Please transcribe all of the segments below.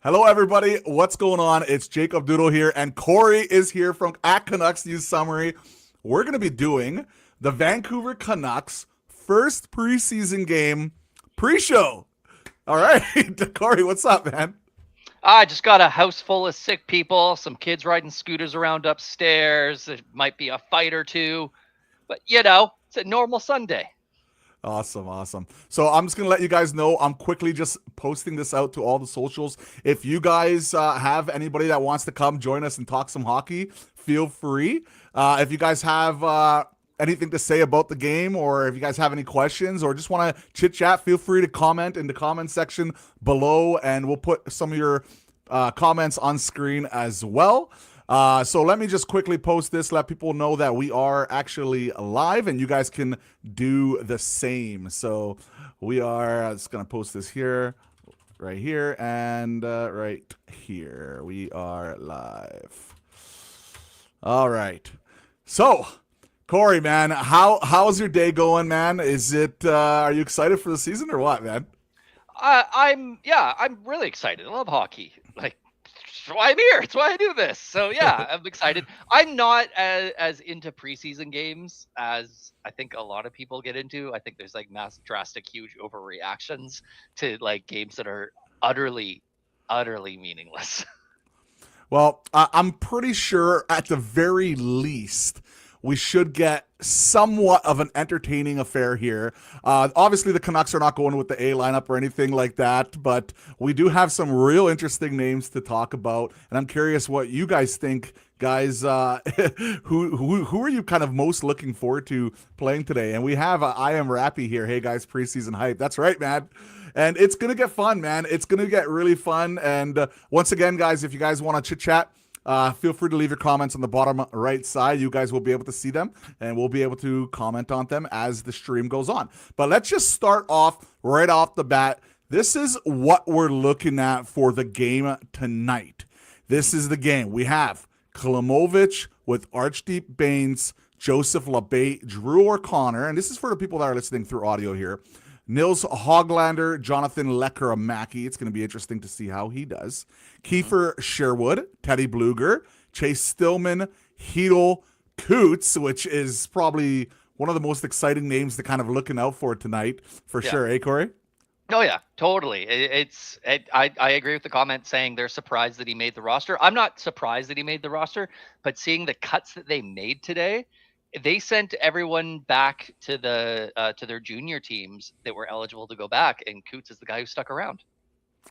Hello, everybody. What's going on? It's Jacob Doodle here, and Corey is here from at Canucks News Summary. We're going to be doing the Vancouver Canucks first preseason game pre-show. All right, Corey, what's up, man? I just got a house full of sick people, some kids riding scooters around upstairs. There might be a fight or two, but it's a normal Sunday. Awesome. So I'm just gonna let you guys know. I'm quickly just posting this out to all the socials. If you guys have anybody that wants to come join us and talk some hockey, feel free. If you guys have anything to say about the game, or if you guys have any questions, or just want to chit chat, feel free to comment in the comment section below, and we'll put some of your comments on screen as well. So let me just quickly post this, let people know that we are actually live and you guys can do the same. So we are just going to post this here, right here, and right here. We are live. All right. So, Corey, man, how's your day going, man? Is it, are you excited for the season or what, man? I'm really excited. I love hockey. That's why I'm here. It's why I do this. So yeah, I'm excited. I'm not as into preseason games as I think a lot of people get into. I think there's like mass, drastic, huge overreactions to like games that are utterly meaningless. Well, I'm pretty sure at the very least we should get somewhat of an entertaining affair here. Obviously, the Canucks are not going with the A lineup or anything like that, but we do have some real interesting names to talk about, and I'm curious what you guys think, guys. Who are you kind of most looking forward to playing today? And we have I am Rappy here. Hey guys, preseason hype. That's right, man. And it's gonna get fun, man. It's gonna get really fun. And once again, guys, if you guys want to chit chat, feel free to leave your comments on the bottom right side. You guys will be able to see them, and we'll be able to comment on them as the stream goes on. But let's just start off right off the bat. This is what we're looking at for the game tonight. This is the game. We have Klimovich with Archdeep Baines, Joseph LeBay, Drew O'Connor, and this is for the people that are listening through audio here. Nils Hoglander, Jonathan Lekkerimäki. It's going to be interesting to see how he does. Kiefer Sherwood, Teddy Bluger, Chase Stillman, Hedel Coots, which is probably one of the most exciting names to kind of looking out for tonight, for Yeah. sure, eh, Corey? Oh yeah, totally. I agree with the comment saying they're surprised that he made the roster. I'm not surprised that he made the roster, but seeing the cuts that they made today, they sent everyone back to their junior teams that were eligible to go back, and Coots is the guy who stuck around.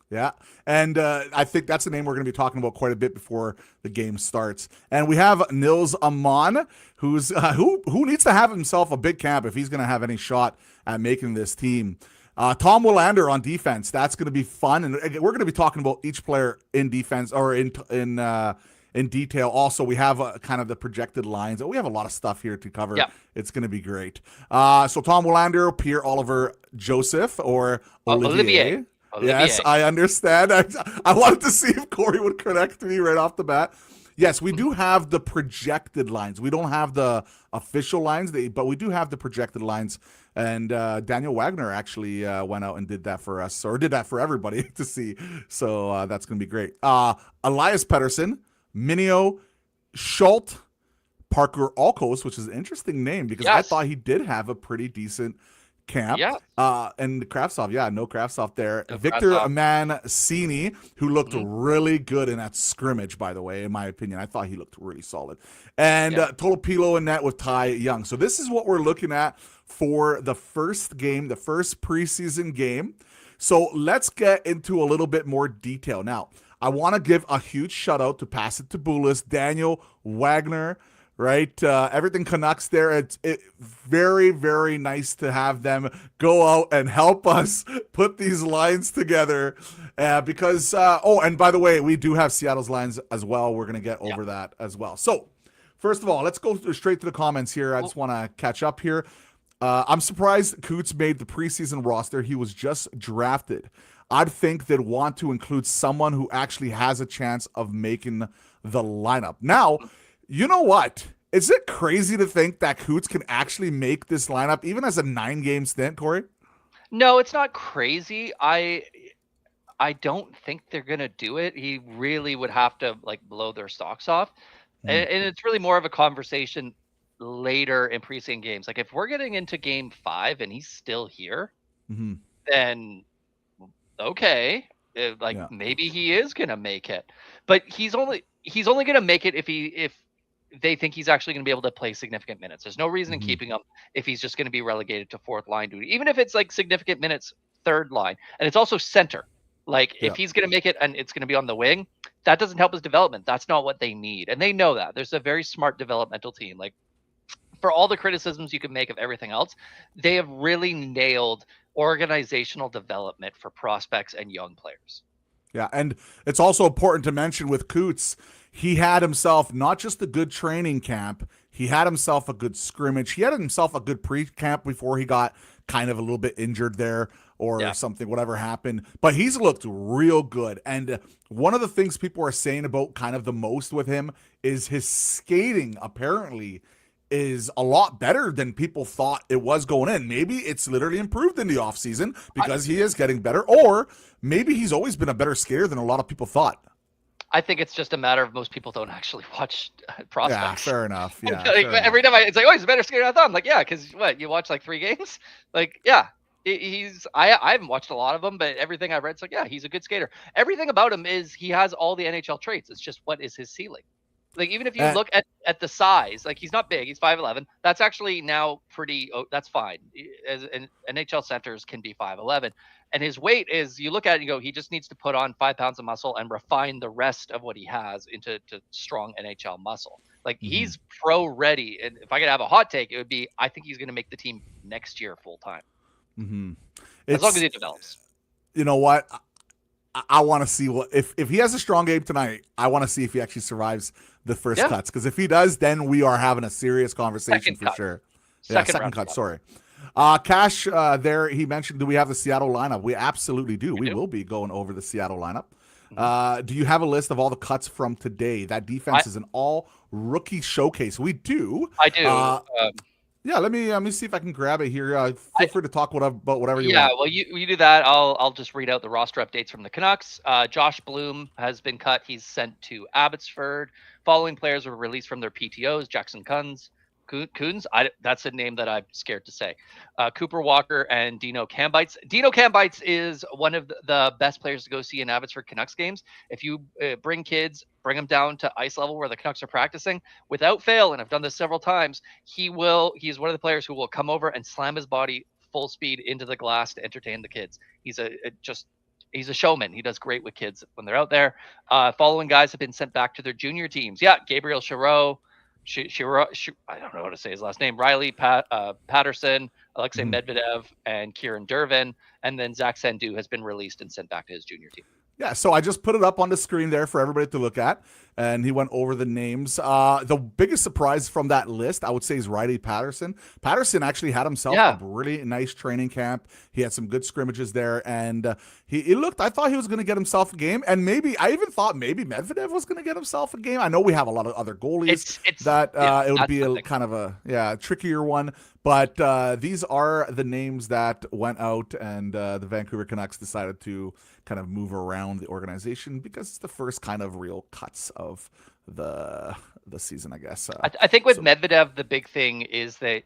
Yeah, and I think that's a name we're going to be talking about quite a bit before the game starts. And we have Nils Amon, who's who needs to have himself a big camp if he's going to have any shot at making this team. Tom Willander on defense. That's going to be fun, and we're going to be talking about each player in defense or in detail. Also, we have kind of the projected lines. We have a lot of stuff here to cover. Yeah. It's going to be great. So Tom Willander, Pierre Oliver Joseph, or Olivier. Yes, I understand. I wanted to see if Corey would correct me right off the bat. Yes, we do have the projected lines. We don't have the official lines, but we do have the projected lines. And Daniel Wagner actually went out and did that for us, or did that for everybody to see. So that's going to be great. Elias Pettersson, Minio, Schultz, Parker Alkos, which is an interesting name because I Yes. thought he did have a pretty decent camp. Yeah. And Kravtsov, no Kravtsov there. No Victor Kravtsov. Mancini, who looked really good in that scrimmage, by the way, in my opinion. I thought he looked really solid. And total Pilo in net with Ty Young. So this is what we're looking at for the first game, the first preseason game. So let's get into a little bit more detail. Now, I want to give a huge shout out to Pass It to Bulis, Daniel Wagner, right? Everything Canucks there. It's very, very nice to have them go out and help us put these lines together. Because, and by the way, we do have Seattle's lines as well. We're going to get over that as well. So, first of all, let's go straight to the comments here. I just want to catch up here. I'm surprised Coots made the preseason roster. He was just drafted. I'd think they'd want to include someone who actually has a chance of making the lineup. Now, you know what? Is it crazy to think that Coots can actually make this lineup, even as a 9-game stint, Corey? No, it's not crazy. I don't think they're gonna do it. He really would have to like blow their socks off, Mm, and it's really more of a conversation later in preseason games. Like if we're getting into game 5 and he's still here, mm-hmm. then okay, like Yeah. maybe he is gonna make it, but he's only gonna make it if they think he's actually gonna be able to play significant minutes. There's no reason in Mm-hmm. keeping him if he's just gonna be relegated to fourth line duty, even if it's like significant minutes third line, and it's also center. Like Yeah. if he's gonna make it and it's gonna be on the wing, that doesn't help his development. That's not what they need, and they know that. There's a very smart developmental team. Like for all the criticisms you can make of everything else, they have really nailed organizational development for prospects and young players. Yeah, and it's also important to mention with Coots, he had himself not just a good training camp, he had himself a good scrimmage. He had himself a good pre-camp before he got kind of a little bit injured there or Yeah. something, whatever happened. But he's looked real good. And one of the things people are saying about kind of the most with him is his skating apparently is a lot better than people thought it was going in. Maybe it's literally improved in the offseason because he is getting better, or maybe he's always been a better skater than a lot of people thought. I think it's just a matter of most people don't actually watch prospects. Yeah, fair enough. Yeah, Like, fair every enough. time it's like, oh, he's a better skater than I thought. I'm like, yeah, because what, you watch like 3 games? Like, yeah, I haven't watched a lot of them, but everything I've read, it's like, yeah, he's a good skater. Everything about him is he has all the NHL traits. It's just what is his ceiling? Like even if you look at the size, like he's not big, he's 5'11". That's actually now pretty. That's fine. As NHL centers can be 5'11", and his weight is. You look at it and you go, he just needs to put on 5 pounds of muscle and refine the rest of what he has into strong NHL muscle. Like he's pro ready. And if I could have a hot take, it would be I think he's going to make the team next year full time. Mm-hmm. As long as he develops. You know what? I want to see what if he has a strong game tonight. I want to see if he actually survives the first cuts, because if he does, then we are having a serious conversation for sure. Second cut. Sorry, Cash. There he mentioned. Do we have the Seattle lineup? We absolutely do. We will be going over the Seattle lineup. Do you have a list of all the cuts from today? That defense is an all rookie showcase. We do. I do. Yeah, let me see if I can grab it here. Feel free to talk about whatever you want. Yeah, well, you do that. I'll just read out the roster updates from the Canucks. Josh Bloom has been cut. He's sent to Abbotsford. Following players were released from their PTOs: Jackson Coons. That's a name that I'm scared to say. Cooper Walker and Dino Cambites. Dino Cambites is one of the best players to go see in Abbotsford Canucks games. If you bring kids, bring them down to ice level where the Canucks are practicing, without fail, and I've done this several times, he's one of the players who will come over and slam his body full speed into the glass to entertain the kids. He's a showman. He does great with kids when they're out there. Following guys have been sent back to their junior teams. Yeah, Gabriel Chirot, I don't know how to say his last name. Riley Patterson, Alexei Medvedev, and Kieran Dervin. And then Zach Sandu has been released and sent back to his junior team. Yeah, so I just put it up on the screen there for everybody to look at, and he went over the names. The biggest surprise from that list, I would say, is Riley Patterson. Patterson actually had himself a really nice training camp. He had some good scrimmages there, and he looked, I thought he was going to get himself a game, and I even thought maybe Medvedev was going to get himself a game. I know we have a lot of other goalies it would be a kind of a trickier one, but these are the names that went out, and the Vancouver Canucks decided to kind of move around the organization because it's the first kind of real cuts of the season, I guess. I think with Medvedev, the big thing is that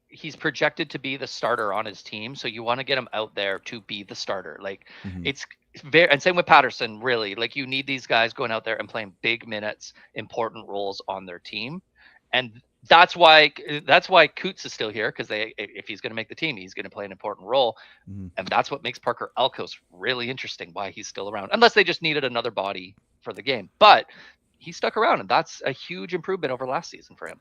he's projected to be the starter on his team, so you want to get him out there to be the starter. Like it's very, and same with Patterson, really. Like you need these guys going out there and playing big minutes, important roles on their team, and that's why Coots is still here, because if he's going to make the team, he's going to play an important role, and that's what makes Parker Elkos really interesting. Why he's still around, unless they just needed another body for the game, but he stuck around, and that's a huge improvement over last season for him.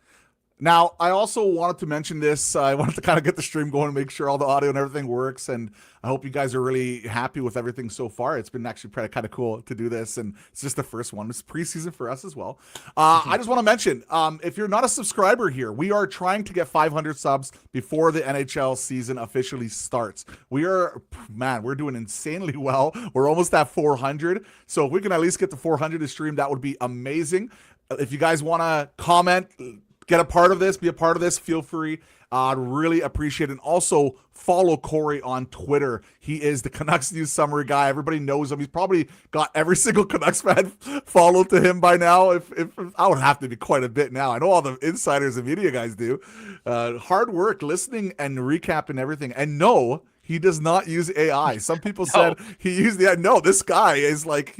Now, I also wanted to mention this. I wanted to kind of get the stream going, make sure all the audio and everything works, and I hope you guys are really happy with everything so far. It's been actually kind of cool to do this, and it's just the first one. It's preseason for us as well. I just want to mention, if you're not a subscriber here, we are trying to get 500 subs before the NHL season officially starts. We're doing insanely well. We're almost at 400, so if we can at least get to 400 to stream, that would be amazing. If you guys want to comment, get a part of this, be a part of this, feel free. Really appreciate it. And also follow Corey on Twitter. He is the Canucks News Summary guy. Everybody knows him. He's probably got every single Canucks fan followed to him by now. If I would have to be quite a bit now. I know all the insiders and media guys do. Hard work listening and recapping everything. And no, he does not use AI. Some people said he used the. No, this guy is like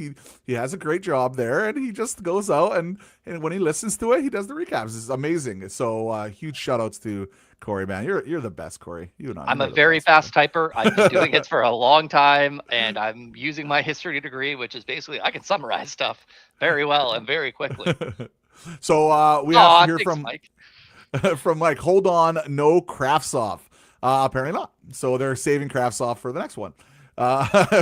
he has a great job there, and he just goes out and when he listens to it, he does the recaps. It's amazing. So huge shout outs to Corey, man. You're the best, Corey. You and I'm a very fast typer. I've been doing it for a long time, and I'm using my history degree, which is basically I can summarize stuff very well and very quickly. So we have to hear thanks, Mike. from Mike. Hold on, no crafts off. Apparently not. So they're saving crafts off for the next one,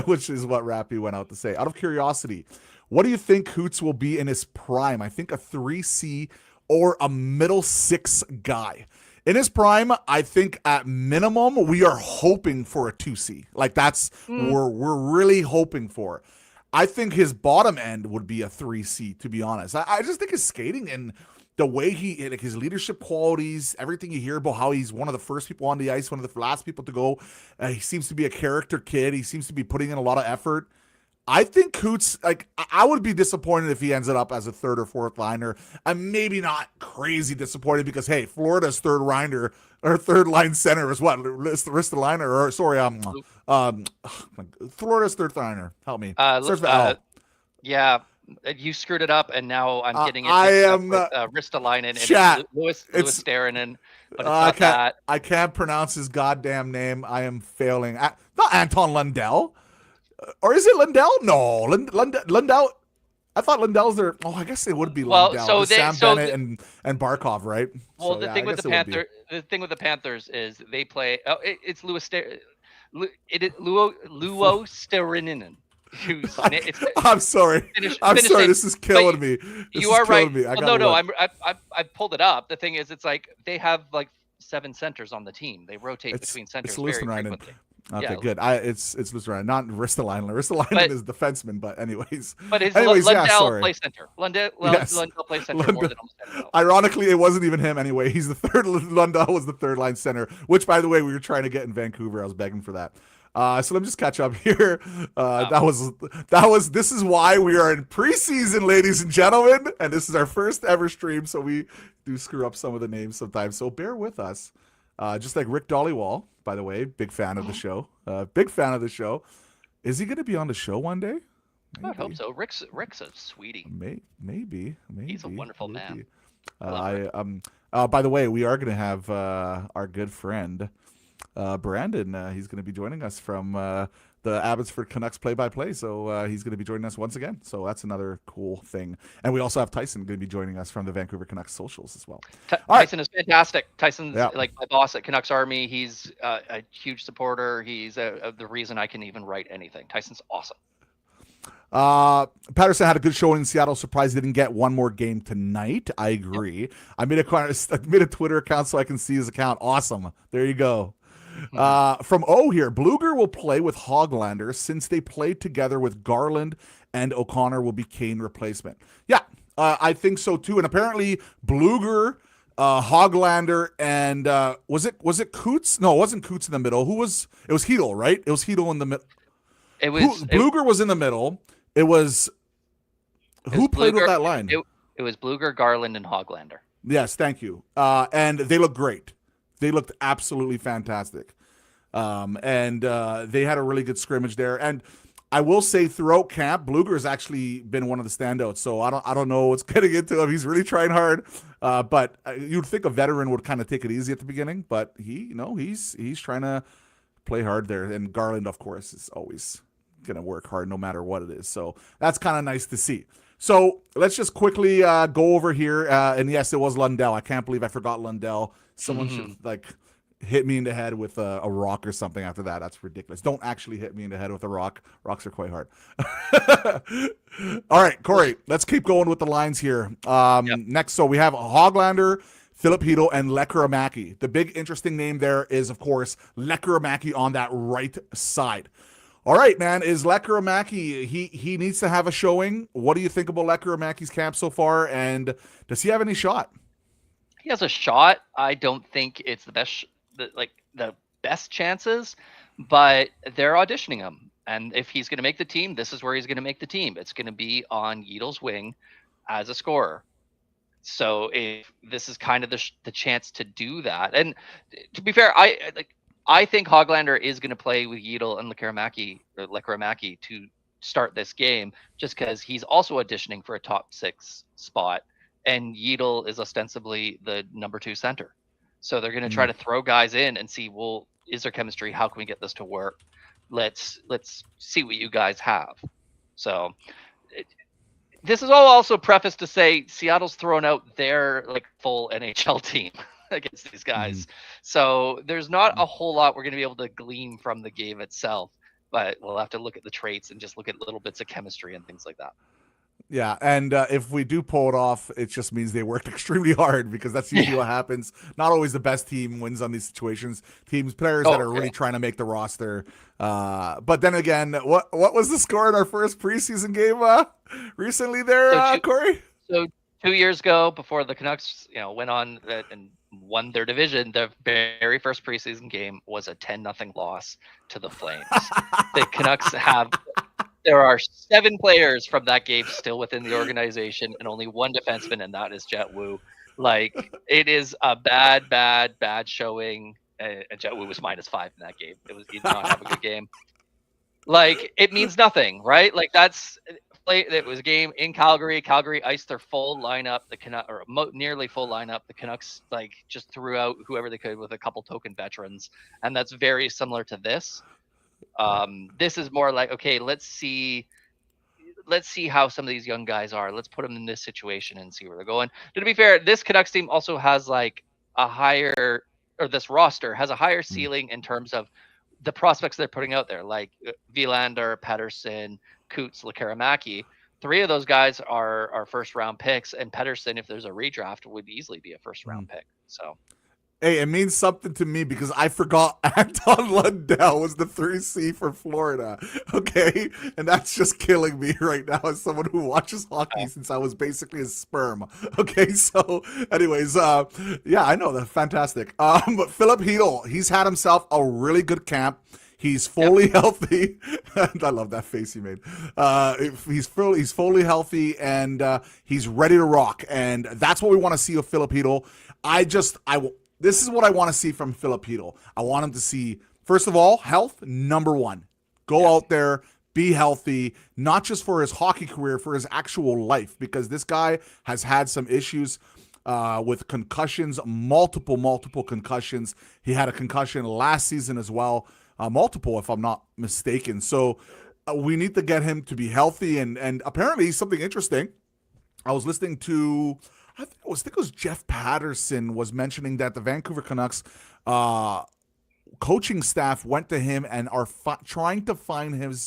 which is what Rappy went out to say. Out of curiosity, what do you think Hoots will be in his prime? I think a 3C or a middle 6 guy. In his prime, I think at minimum we are hoping for a 2C. Like that's we're really hoping for. I think his bottom end would be a 3C, to be honest. I just think his skating and the way like his leadership qualities, everything you hear about how he's one of the first people on the ice, one of the last people to go. He seems to be a character kid. He seems to be putting in a lot of effort. I think Hoots, like, I would be disappointed if he ends up as a third or fourth liner. I'm maybe not crazy disappointed because, hey, Florida's third liner or third line center is what? Ristolainen, or sorry, Florida's third liner. Help me. Yeah, you screwed it up, and now I'm getting it. I am Ristolainen and chat. Louis Steranen, but it's not I can't pronounce his goddamn name. I am failing. Not Anton Lundell. Or is it Lundell? No, Lundell. I thought Lundell's there. Oh, I guess it would be Lundell. So Sam Bennett and Barkov, right? Well, the thing with the Panthers is they play. Oh, it's Luo Steranen. I'm sorry. I'm sorry. This is killing me. You are right. No. I pulled it up. The thing is, it's like they have like 7 centers on the team. They rotate between centers very frequently. Okay, yeah. Good. It's Lusterainen, not Ristolainen. Ristolainen is defenseman, but anyways. But Lundell play center. Lundell play center more than almost. Ironically, it wasn't even him anyway. He's the third. Lundell was the third line center, which, by the way, we were trying to get in Vancouver. I was begging for that. So let me just catch up here. This is why we are in preseason, ladies and gentlemen, and this is our first ever stream, so we do screw up some of the names sometimes. So bear with us. Just like Rick Dollywall, by the way, big fan of the show. Big fan of the show. Is he going to be on the show one day? Maybe. I hope so. Rick's a sweetie. Maybe. He's a wonderful man. By the way, we are going to have our good friend Brandon. He's going to be joining us from the Abbotsford Canucks play-by-play, so he's going to be joining us once again. So that's another cool thing. And we also have Tyson going to be joining us from the Vancouver Canucks socials as well. Tyson is fantastic. Tyson's like my boss at Canucks Army. He's a huge supporter. He's the reason I can even write anything. Tyson's awesome. Patterson had a good showing in Seattle. Surprised he didn't get one more game tonight. I agree. Yep. I made a Twitter account so I can see his account. Awesome. There you go. From O here, Bluger will play with Hoglander since they played together with Garland, and O'Connor will be Kane replacement. Yeah, I think so too. And apparently Bluger, Hoglander, and was it Coots? No, it wasn't Coots in the middle. It was Hedl, right? It was Hedl in the middle. Bluger was in the middle. Who played with that line? It was Bluger, Garland, and Hoglander. Yes, thank you. And they looked great. They looked absolutely fantastic. And they had a really good scrimmage there. And I will say throughout camp, Bluger has actually been one of the standouts. So I don't know what's getting into him. He's really trying hard. But you'd think a veteran would kind of take it easy at the beginning. But he's trying to play hard there. And Garland, of course, is always going to work hard no matter what it is. So that's kind of nice to see. So let's just quickly go over here. And yes, it was Lundell. I can't believe I forgot Lundell. Someone should hit me in the head with a rock or something after that. That's ridiculous. Don't actually hit me in the head with a rock. Rocks are quite hard. All right, Corey, let's keep going with the lines here. Next, so we have Hoglander, Philip Hedl, and Lekkerimaki. The big interesting name there is, of course, Lekkerimaki on that right side. All right, man, is Lekkerimaki, he needs to have a showing. What do you think about Lekkerimiki's camp so far, and does he have any shot? he has a shot. I don't think it's the best, the best chances, but they're auditioning him. And if he's going to make the team, this is where he's going to make the team. It's going to be on Yedel's wing as a scorer. So if this is kind of the chance to do that, and to be fair, I think Hoglander is going to play with Yedel and Lekaramaki to start this game, just because he's also auditioning for a top 6 spot, and Yedel is ostensibly the number 2 center. So they're going to try to throw guys in and see, well, is there chemistry? How can we get this to work? Let's see what you guys have. So this is all also prefaced to say Seattle's thrown out their full NHL team against these guys. So there's not a whole lot we're going to be able to glean from the game itself, but we'll have to look at the traits and just look at little bits of chemistry and things like that. Yeah, and if we do pull it off, it just means they worked extremely hard, because that's usually what happens. Not always the best team wins on these situations. Players that are really trying to make the roster. But then again, what was the score in our first preseason game recently there, Corey? So 2 years ago, before the Canucks went on and won their division, the very first preseason game was a 10-0 loss to the Flames. The Canucks have... There are 7 players from that game still within the organization, and only 1 defenseman, and that is Jet Wu. It is a bad showing. And Jet Wu was -5 in that game. He did not have a good game. It means nothing, right? It was a game in Calgary. Calgary iced their full lineup. Nearly full lineup. The Canucks just threw out whoever they could with a couple token veterans, and that's very similar to this. This is more okay, let's see how some of these young guys are. Let's put them in this situation and see where they're going. To be fair, this Canucks team also has this roster has a higher ceiling in terms of the prospects they're putting out there, like Vilander, Pettersson, Coots, Lekaramaki. 3 of those guys are first round picks, and Pettersson, if there's a redraft, would easily be a first round pick. So hey, it means something to me, because I forgot Anton Lundell was the 3C for Florida. Okay, and that's just killing me right now as someone who watches hockey since I was basically a sperm. Okay, so anyways, yeah, I know, that's fantastic. But Philip Hedl, he's had himself a really good camp. He's fully healthy. I love that face he made. He's fully healthy, and he's ready to rock. And that's what we want to see with Philip Hedl. This is what I want to see from Philip Hedl. I want him to see, first of all, health, number 1. Go out there, be healthy, not just for his hockey career, for his actual life, because this guy has had some issues with concussions, multiple concussions. He had a concussion last season as well, multiple if I'm not mistaken. So we need to get him to be healthy, and apparently something interesting. I was listening to... I think it was Jeff Patterson was mentioning that the Vancouver Canucks coaching staff went to him and are trying to find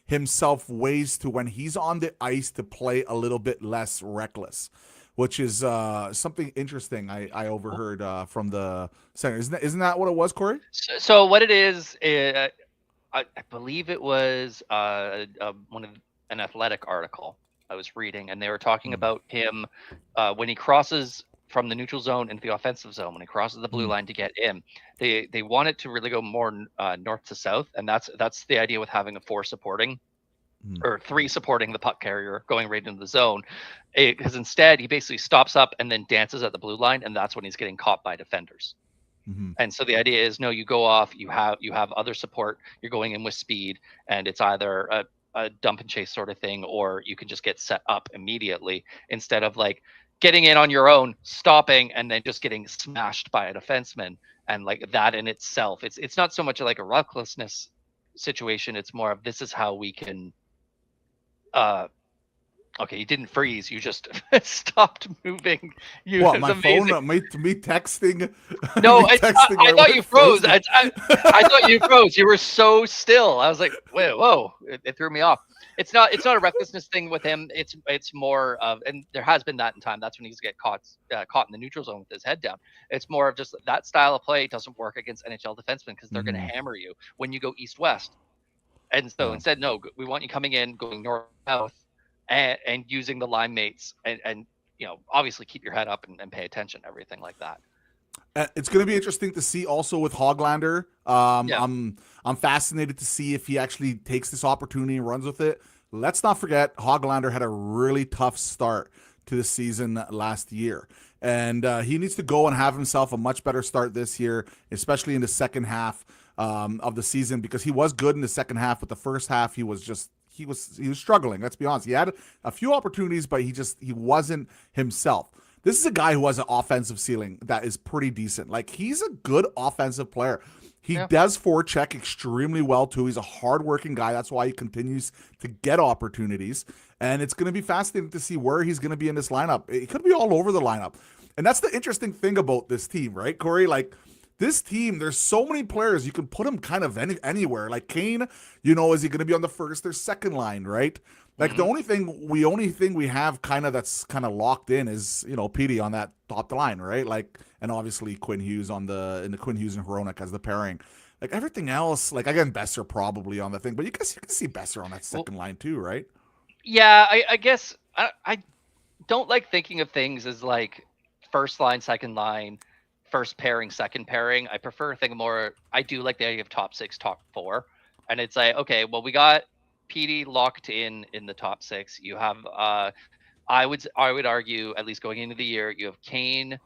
himself ways to, when he's on the ice, to play a little bit less reckless, which is something interesting I overheard from the center. Isn't that what it was, Corey? So what it is, I believe it was one of an Athletic article I was reading, and they were talking about him when he crosses from the neutral zone into the offensive zone, when he crosses the blue line to get in. They want it to really go more north to south, and that's the idea with having a 4 supporting or 3 supporting the puck carrier going right into the zone. Because instead he basically stops up and then dances at the blue line, and that's when he's getting caught by defenders. And so the idea is, no, you go off, you have other support, you're going in with speed, and it's either a dump and chase sort of thing, or you can just get set up immediately instead of getting in on your own, stopping, and then just getting smashed by a defenseman. And that in itself, it's not so much like a recklessness situation. It's more of, this is how we can okay, you didn't freeze. You just stopped moving. What, my phone? Me texting? No, I thought you froze. I thought you froze. You were so still. I was like, whoa. It threw me off. It's not a recklessness thing with him. It's more of, and there has been that in time. That's when he's get caught in the neutral zone with his head down. It's more of just that style of play doesn't work against NHL defensemen, because they're going to hammer you when you go east-west. And so instead, no, we want you coming in, going north-south, and using the line mates and obviously keep your head up and pay attention, everything like that. It's going to be interesting to see also with Hoglander. Yeah. I'm fascinated to see if he actually takes this opportunity and runs with it. Let's not forget Hoglander had a really tough start to the season last year, and he needs to go and have himself a much better start this year, especially in the second half of the season, because he was good in the second half, but the first half he was struggling. Let's be honest. He had a few opportunities, but he wasn't himself. This is a guy who has an offensive ceiling that is pretty decent. Like, he's a good offensive player. He does forecheck extremely well, too. He's a hardworking guy. That's why he continues to get opportunities. And it's going to be fascinating to see where he's going to be in this lineup. It could be all over the lineup. And that's the interesting thing about this team, right, Corey? Like, this team, there's so many players. You can put him kind of anywhere. Like Kane, is he going to be on the first or second line, right? Like the only thing we have kind of that's kind of locked in is Petey on that top line, right? Like, and obviously Quinn Hughes in the Quinn Hughes and Hronek as the pairing. Like everything else, like again Besser probably on the thing, but you can see Besser on that second line too, right? Yeah, I guess I don't like thinking of things as like first line, second line, first pairing, second pairing. I prefer to think more. I do like the idea of top six, top four, and it's like, okay, well, we got PD locked in the top six. You have I would argue, at least going into the year, you have Kane,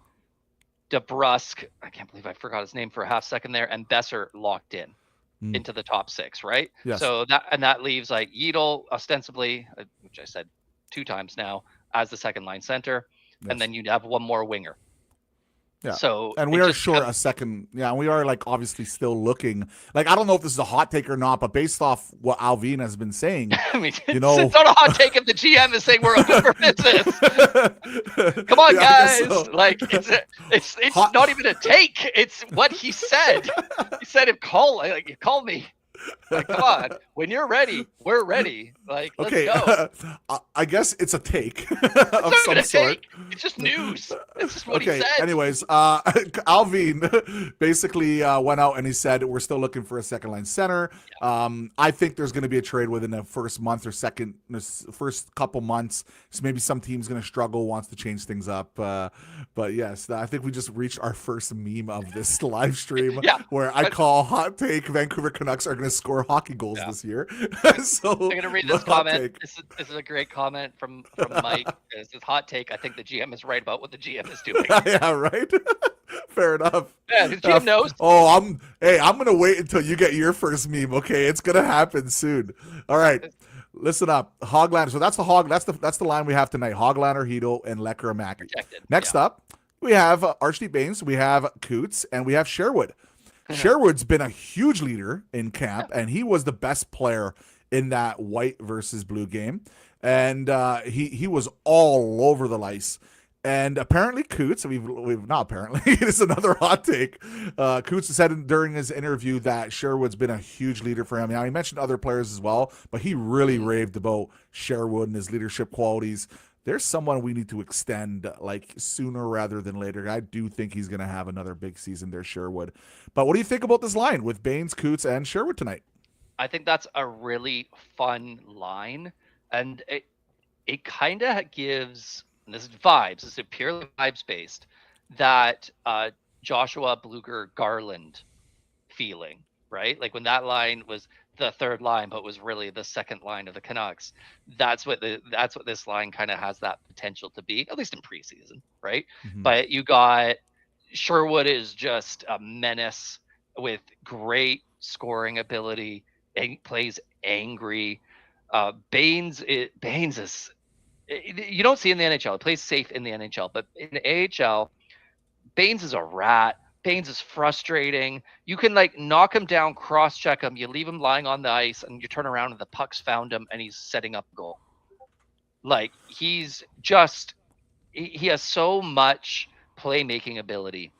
DeBrusque. I can't believe I forgot his name for a half second there, and Besser locked in into the top six, right? Yes. So that leaves like Yedel ostensibly, which I said 2 times now, as the second line center, and then you'd have one more winger. Yeah. So and we are short a second. Yeah, and we are like obviously still looking. Like I don't know if this is a hot take or not, but based off what Alvin has been saying, I mean, it's not a hot take if the GM is saying we're open for business. Come on, guys! So. Like it's not even a take. It's what he said. He said, call me." Like, come on, when you're ready, we're ready. Like, let's go. I guess it's a take of some sort. It's just news. It's just what he said. Anyways, Alvin basically went out and he said we're still looking for a second line center. I think there's going to be a trade within the first month or first couple months. So maybe some team's going to struggle, wants to change things up. But yes, I think we just reached our first meme of this live stream where I call hot take Vancouver Canucks are going to score hockey goals this year. So I'm going to read this comment. This is a great comment from Mike. This is hot take. I think the GM is right about what the GM is doing. Yeah, right. Fair enough. Yeah, his GM knows. Oh, I'm going to wait until you get your first meme. Okay, it's going to happen soon. All right. Listen up, Hoglander. So that's the line we have tonight. Hoglander, Hedo, and Lecker Mackey. Next up, we have Archdeep Bains, we have Coots, and we have Sherwood. Sherwood's been a huge leader in camp, and he was the best player in that white versus blue game. And he was all over the ice. And apparently Coots, we've not apparently, it is another hot take. Coots said during his interview that Sherwood's been a huge leader for him. Now, he mentioned other players as well, but he really raved about Sherwood and his leadership qualities. There's someone we need to extend like sooner rather than later. I do think he's going to have another big season there, Sherwood. But what do you think about this line with Bains, Coots, and Sherwood tonight? I think that's a really fun line. And it kind of gives, and this is vibes, this is purely vibes based, that Joshua Bluger Garland feeling, right? Like when that line was the third line, but was really the second line of the Canucks. That's what this line kind of has that potential to be, at least in preseason, right? Mm-hmm. But you got Sherwood is just a menace with great scoring ability. Plays angry. Bains is you don't see in the NHL. He plays safe in the NHL, but in the AHL, Bains is a rat. Bains is frustrating. You can like knock him down, cross-check him. You leave him lying on the ice, and you turn around and the puck's found him, and he's setting up a goal. Like he has so much playmaking ability,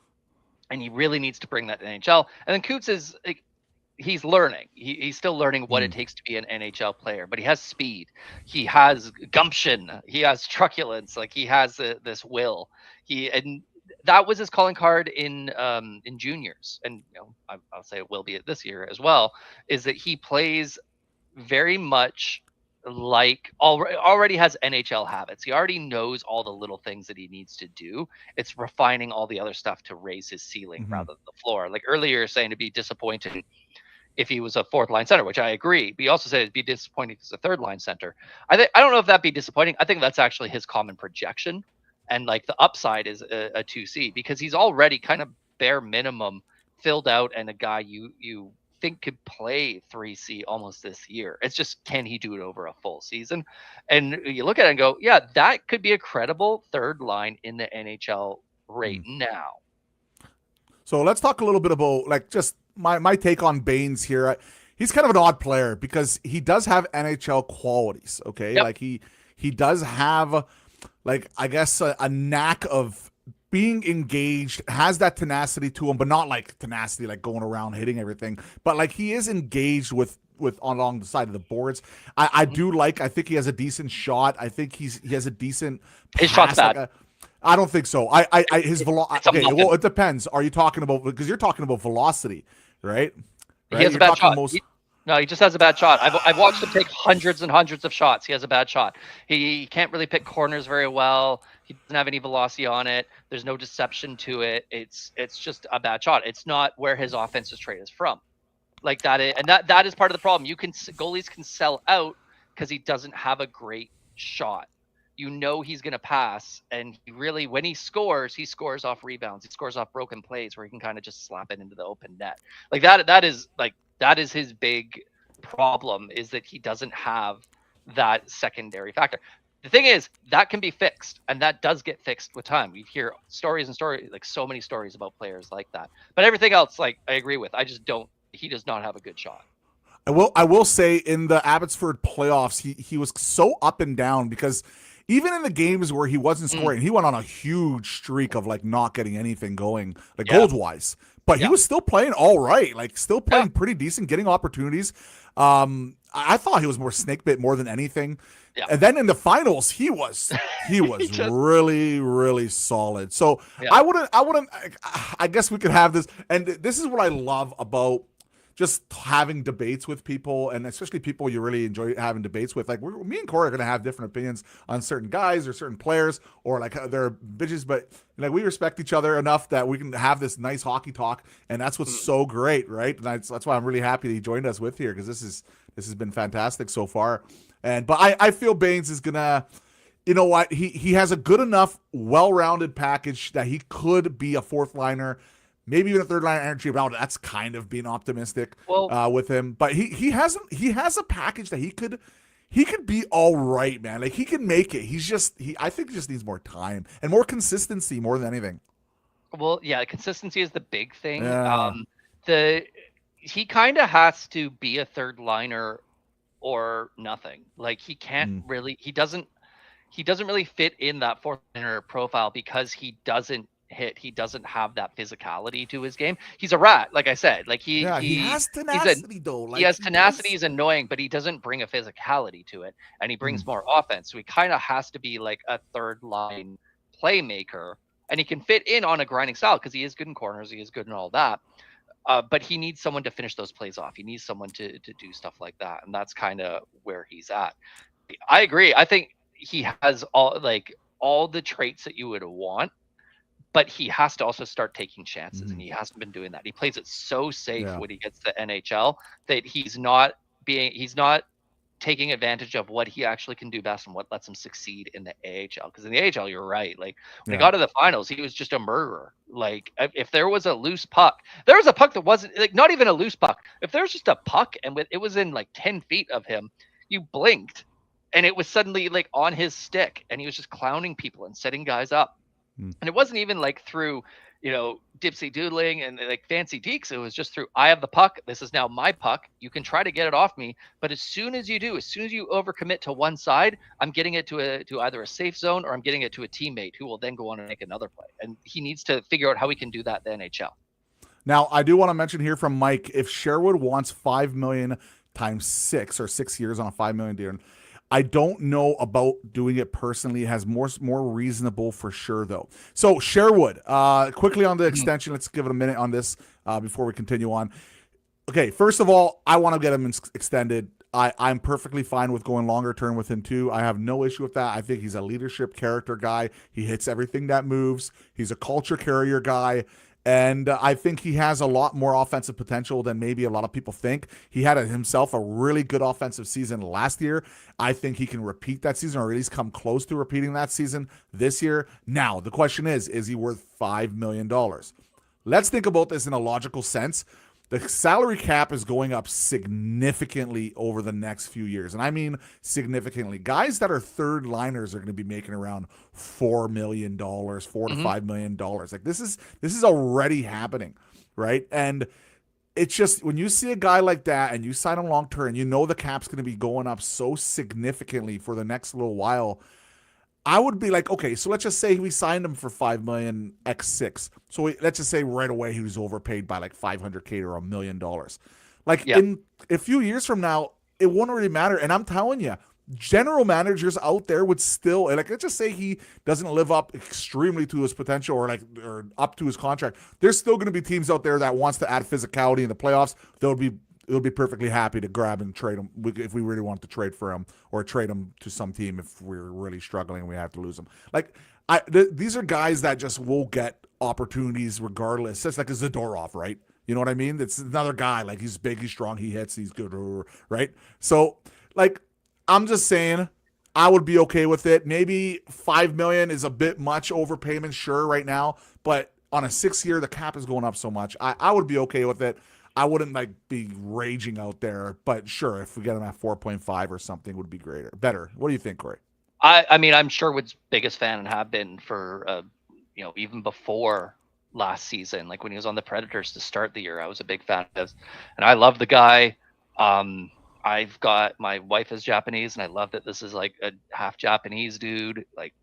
and he really needs to bring that to the NHL. And then Coots is like, he's learning. He's still learning what it takes to be an NHL player, but he has speed. He has gumption. He has truculence. Like he has this will. And that was his calling card in juniors, and I'll say it will be this year as well. Is that he plays very much already has NHL habits. He already knows all the little things that he needs to do. It's refining all the other stuff to raise his ceiling Mm-hmm. rather than the floor. Like earlier, you're saying to be disappointed if he was a fourth line center, which I agree. But he also said it'd be disappointing if he's a third line center. I don't know if that'd be disappointing. I think that's actually his common projection, and like the upside is a 2C because he's already kind of bare minimum filled out and a guy you think could play 3C almost this year. It's just can he do it over a full season? And you look at it and go, yeah, that could be a credible third line in the NHL right now. So let's talk a little bit about like just my take on Baines here. He's kind of an odd player because he does have NHL qualities. Okay, Yep. like he does have like I guess a knack of being engaged, has that tenacity to him, but not like tenacity like going around hitting everything, but like he is engaged with along the side of the boards. I do like. I think he has a decent shot. I think he has a decent His shot's pass, bad. I don't think so. His velocity. Okay, muffin. well, it depends. Are you talking about because you're talking about velocity, right? He has a bad shot. No, he just has a bad shot. I've watched him take hundreds and hundreds of shots. He has a bad shot. He can't really pick corners very well. He doesn't have any velocity on it. There's no deception to it. It's just a bad shot. It's not where his offensive trait is from. Like that is, and that is part of the problem. Goalies can sell out because he doesn't have a great shot. You know he's going to pass, and he really, when he scores off rebounds. He scores off broken plays where he can kind of just slap it into the open net. Like that is his big problem, is that he doesn't have that secondary factor. The thing is, that can be fixed, and that does get fixed with time. We hear stories and stories, like so many stories about players like that. But everything else, like I agree with. He does not have a good shot. I will say in the Abbotsford playoffs, he was so up and down because even in the games where he wasn't scoring, he went on a huge streak of like not getting anything going, like goals wise. But he was still playing all right, like still playing pretty decent, getting opportunities. I thought he was more snake bit more than anything. Yeah. And then in the finals, he was really, really solid. So I guess we could have this, and this is what I love about just having debates with people, and especially people you really enjoy having debates with. Like me and Corey are going to have different opinions on certain guys or certain players, or like they're bitches, but like we respect each other enough that we can have this nice hockey talk, and that's what's so great, right? And that's why I'm really happy that he joined us with here, because this has been fantastic so far. But I feel Baines is gonna, you know what, he has a good enough, well-rounded package that he could be a fourth liner. Maybe even a third line energy. Well, that's kind of being optimistic with him. But he has a package that he could be all right, man. Like he can make it. I think he just needs more time and more consistency more than anything. Well, yeah, consistency is the big thing. Yeah. He kind of has to be a third liner or nothing. Like he can't really. He doesn't really fit in that fourth liner profile because he doesn't hit. He doesn't have that physicality to his game. He's a rat, like I said. Like he has tenacity though. Like he has tenacity. He's annoying, but he doesn't bring a physicality to it, and he brings more offense. So he kind of has to be like a third line playmaker, and he can fit in on a grinding style because he is good in corners. He is good in all that. But he needs someone to finish those plays off. He needs someone to do stuff like that, and that's kind of where he's at. I agree. I think he has all the traits that you would want. But he has to also start taking chances, and he hasn't been doing that. He plays it so safe when he gets to NHL that he's not taking advantage of what he actually can do best and what lets him succeed in the AHL. Because in the AHL, you're right. Like when he got to the finals, he was just a murderer. Like if there was a loose puck, there was a puck that wasn't like not even a loose puck. If there was just a puck and it was in like 10 feet of him, you blinked, and it was suddenly like on his stick, and he was just clowning people and setting guys up. And it wasn't even like through, dipsy doodling and like fancy deeks. It was just through, I have the puck. This is now my puck. You can try to get it off me. But as soon as you overcommit to one side, I'm getting it to either a safe zone or I'm getting it to a teammate who will then go on and make another play. And he needs to figure out how he can do that in the NHL. Now, I do want to mention here from Mike, if Sherwood wants $5 million times 6 or 6 years on a $5 million deal, I don't know about doing it personally. It has more reasonable for sure, though. So Sherwood, quickly on the extension. Let's give it a minute on this before we continue on. Okay, first of all, I want to get him extended. I'm perfectly fine with going longer term with him too. I have no issue with that. I think he's a leadership character guy. He hits everything that moves. He's a culture carrier guy. And I think he has a lot more offensive potential than maybe a lot of people think. He had himself a really good offensive season last year. I think he can repeat that season, or at least come close to repeating that season this year. Now, the question is he worth $5 million? Let's think about this in a logical sense. The salary cap is going up significantly over the next few years. And I mean significantly. Guys that are third liners are going to be making around $4 million, $4 to $5 million. Like this is already happening, right? And it's just when you see a guy like that and you sign him long term and you know the cap's going to be going up so significantly for the next little while, I would be like, okay, so let's just say we signed him for $5 million x6. So let's just say right away he was overpaid by like $500K or $1 million. Like in a few years from now, it won't really matter. And I'm telling you, general managers out there would still, like, let's just say he doesn't live up extremely to his potential or up to his contract. There's still going to be teams out there that wants to add physicality in the playoffs. They'll be perfectly happy to grab and trade him if we really want to trade for him, or trade him to some team if we're really struggling and we have to lose him. Like these are guys that just will get opportunities regardless. It's like a Zadorov, right? You know what I mean? It's another guy. Like he's big, he's strong, he hits, he's good, right? So like I'm just saying, I would be okay with it. Maybe $5 million is a bit much overpayment, sure, right now, but on a 6-year, the cap is going up so much. I would be okay with it. I wouldn't like be raging out there, but sure, if we get him at 4.5 or something, would be better. What do you think, Corey? I mean, I'm Sherwood's biggest fan and have been for even before last season. Like when he was on the Predators to start the year, I was a big fan of his, and I love the guy. I've got, my wife is Japanese, and I love that this is like a half Japanese dude. Like,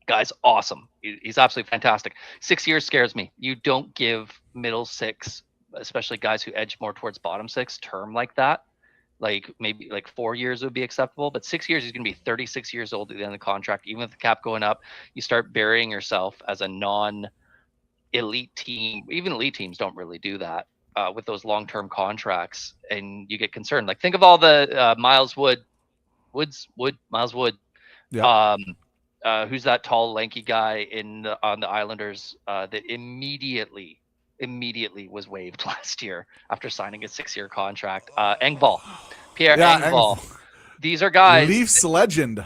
guy's awesome. He's absolutely fantastic. 6 years scares me. You don't give middle six, especially guys who edge more towards bottom six, term like that. Like maybe like 4 years would be acceptable, but 6 years, he's going to be 36 years old at the end of the contract. Even with the cap going up, you start burying yourself as a non-elite team. Even elite teams don't really do that with those long-term contracts, and you get concerned. Like think of all the Miles Wood. Yeah. Who's that tall, lanky guy on the Islanders that immediately was waived last year after signing a 6-year contract? Pierre Engvall. These are guys. Leafs legend.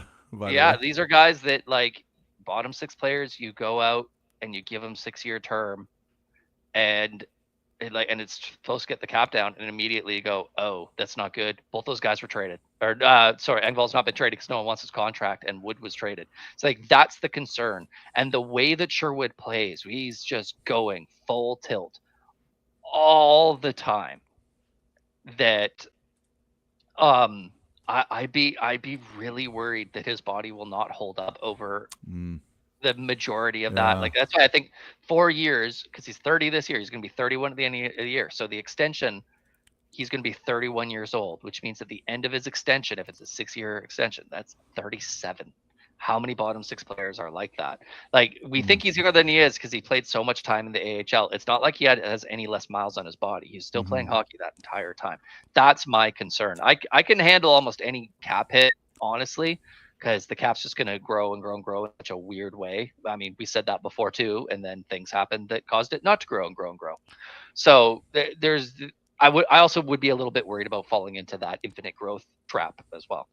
These are guys that, like, bottom six players, you go out and you give them 6-year term, and it's supposed to get the cap down, and immediately you go, oh, that's not good. Both those guys were traded. Or Engvall's not been traded because no one wants his contract, and Wood was traded. It's like that's the concern. And the way that Sherwood plays, he's just going full tilt all the time. That I'd be really worried that his body will not hold up over the majority of that. Like that's why I think 4 years, because he's 30 this year, he's going to be 31 at the end of the year. So the extension, he's going to be 31 years old, which means at the end of his extension, if it's a 6-year extension, that's 37. How many bottom six players are like that? Like we think he's younger than he is because he played so much time in the AHL. It's not like he has any less miles on his body. He's still playing hockey that entire time. That's my concern. I can handle almost any cap hit, honestly, because the cap's just going to grow and grow and grow in such a weird way. I mean, we said that before too, and then things happened that caused it not to grow and grow and grow. So I also would be a little bit worried about falling into that infinite growth trap as well.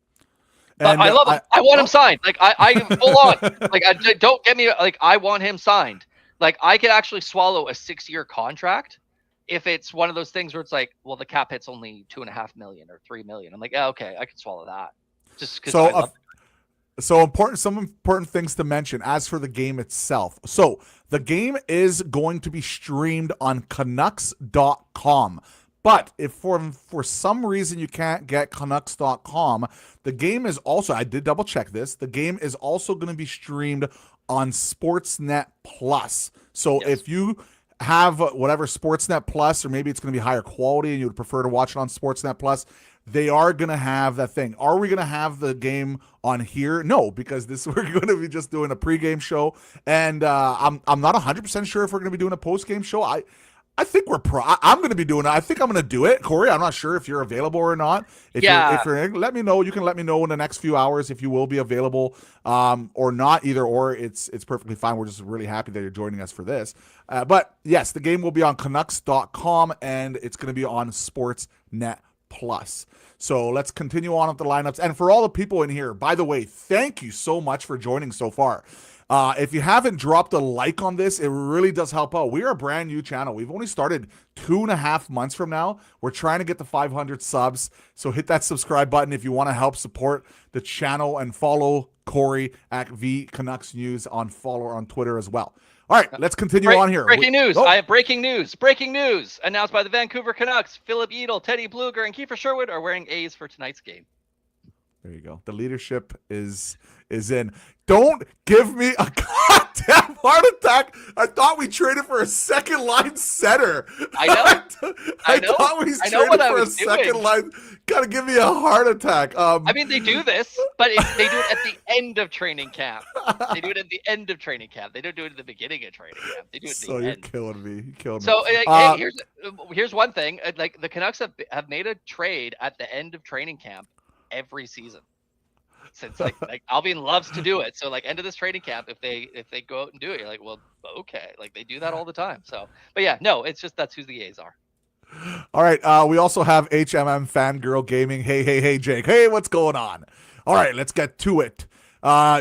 But And I love him. I want him signed. Like I full on. Like don't get me. Like I want him signed. Like I could actually swallow a 6-year contract if it's one of those things where it's like, well, the cap hit's only $2.5 million or $3 million. I'm like, yeah, okay, I can swallow that. Just because. Some important things to mention as for the game itself. So the game is going to be streamed on Canucks.com. But if for some reason you can't get Canucks.com, the game is also, I did double check this, the game is also going to be streamed on Sportsnet Plus. So if you have whatever Sportsnet Plus, or maybe it's going to be higher quality and you would prefer to watch it on Sportsnet Plus, they are going to have that thing. Are we going to have the game on here? No, because we're going to be just doing a pregame show, and I'm not 100% sure if we're going to be doing a postgame show. I think I'm going to be doing it. I think I'm going to do it, Corey. I'm not sure if you're available or not. If you're, let me know. You can let me know in the next few hours if you will be available, or not. Either or, it's perfectly fine. We're just really happy that you're joining us for this. But yes, the game will be on Canucks.com and it's going to be on Sportsnet Plus. So let's continue on with the lineups. And for all the people in here, by the way, thank you so much for joining so far. If you haven't dropped a like on this, it really does help out. We are a brand new channel. We've only started 2.5 months from now. We're trying to get to 500 subs. So hit that subscribe button if you want to help support the channel, and follow Corey at V Canucks News on Twitter as well. All right, let's continue on here. Breaking news. I have breaking news. Breaking news announced by the Vancouver Canucks. Philip Edel, Teddy Bluger, and Kiefer Sherwood are wearing A's for tonight's game. There you go. The leadership is in. Don't give me a goddamn heart attack. I thought we traded for a second line center. I know. I thought we traded for a second line. Gotta give me a heart attack. I mean, they do this, but they do it at the end of training camp. They do it at the end of training camp. They don't do it at the beginning of training camp. They do it at the end. So you're killing me. You killed me. So here's one thing. Like, the Canucks have made a trade at the end of training camp every season. Since like Albion loves to do it, so like end of this training camp, if they go out and do it, you're like, well, okay, like they do that all the time. So, but yeah, no, it's just that's who the A's are. All right, we also have HMM Fangirl Gaming. Hey, Jake. Hey, what's going on? All right, let's get to it.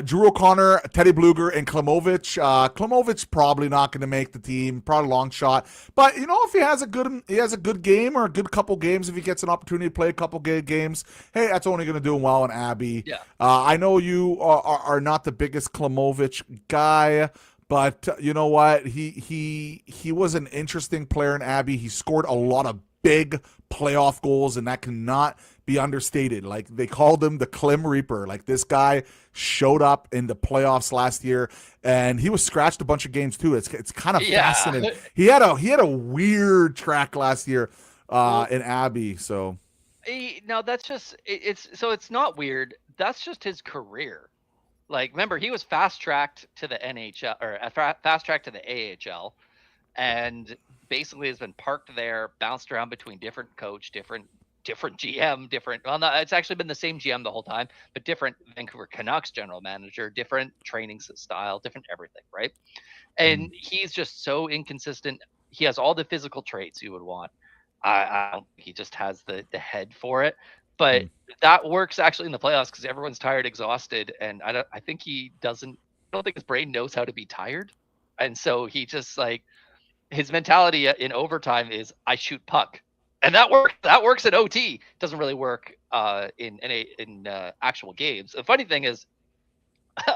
Drew O'Connor, Teddy Bluger, and Klimovich. Klimovich probably not going to make the team, probably long shot. But you know, if he has a good game or a good couple games, if he gets an opportunity to play a couple good games, hey, that's only going to do him well in Abby. Yeah. I know you are not the biggest Klimovich guy, but you know what? He was an interesting player in Abby. He scored a lot of big playoff goals, and that cannot be understated. Like, they called him the Klim Reaper. Like, this guy showed up in the playoffs last year, and he was scratched a bunch of games too. It's kind of fascinating. He had a weird track last year in Abby. So no, that's just it's not weird. That's just his career. Like, remember, he was fast tracked to the NHL, or fast tracked to the AHL, and basically has been parked there, bounced around between different coach, different GM, it's actually been the same GM the whole time, but different Vancouver Canucks general manager, different training style, different everything, right? And he's just so inconsistent. He has all the physical traits you would want. I don't think he just has the head for it, but that works actually in the playoffs because everyone's tired, exhausted, and I don't think his brain knows how to be tired, and so he just, like, his mentality in overtime is I shoot puck. And that works in OT. Doesn't really work in actual games. The funny thing is,